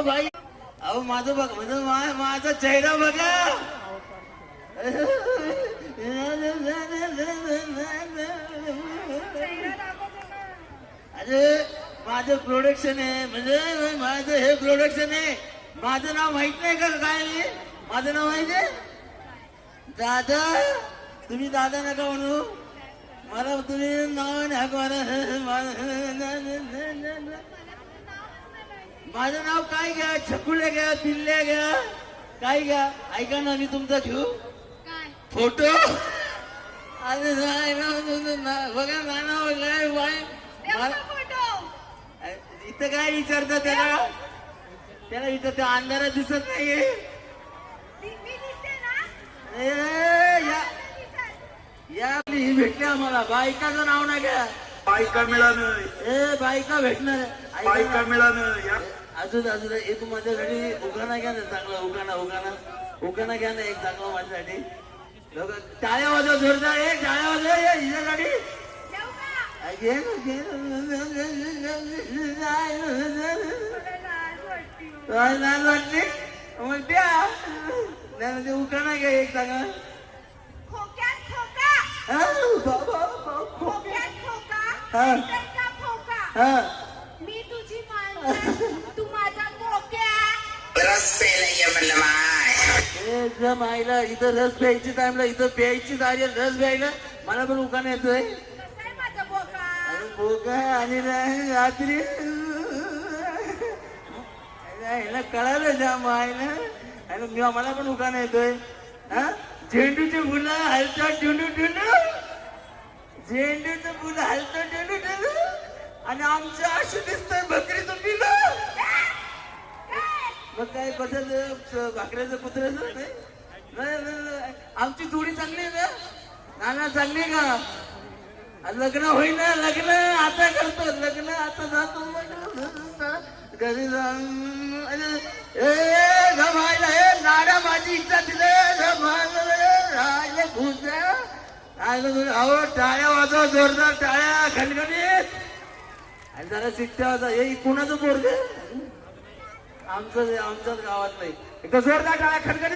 भाई अहो माझं बघ म्हणजे माझा चेहरा बघा अरे माझं प्रोडक्शन आहे म्हणजे माझं हे प्रोडक्शन आहे. माझं नाव माहित नाही का काय माझं नाव माहिती आहे दादा. तुम्ही दादा नका म्हणू मला तुम्ही नाव माझं नाव काय घ्या छकुले घ्या पिल्ले घ्या काय घ्या. ऐका ना मी तुमचा घेऊ फोटो. अरे बघा गाणं इथं काय विचारता त्याला इथं त्या अंधारात दिसत नाहीये. या भेटले आम्हाला बायकाचं नाव नाही घ्या. बायका मिळालं ए बायका भेटणार बायका मिळालं अजून एक माझ्यासाठी उखाणा घ्या ना चांगला उखाणा घ्या ना एक चांगला माझ्यासाठी. टाळ्या वाजव जोरदार टाळ्या वाजव हिच्यासाठी. वाटली उखाणा घ्या एक चांगला. मी तुझी तू माझा मायला इथं रस प्यायची टाइमला इथं प्यायची तारी रस प्यायला मला पण उखाणा येतोय. बोका आणि रात्री कळालं जा मायला मला पण उखाणा येतोय. हा झेंडूची फुलं हलतात झेंडू झेंडूचं फुलं हलतात झेंडू आणि आमचं अशी दिसतंय बकरीचं पिलं. मग काय कसं भाकऱ्याचं कुत्र्याचं नाही. आमची जोडी चांगली आहे का नाना चांगली आहे का. लग्न होईन लग्न आता करतो लग्न आता जातो घरी जमायला हे नाडा माझी इच्छा दिले अहो टाळ्या वाजवा जोरदार टाळ्या खणखणीत. आणि जरा शिकता होता हे कुणाचं पोरग आमच्याच गावात नाही. जोरदार टाळ्या खणखणीत.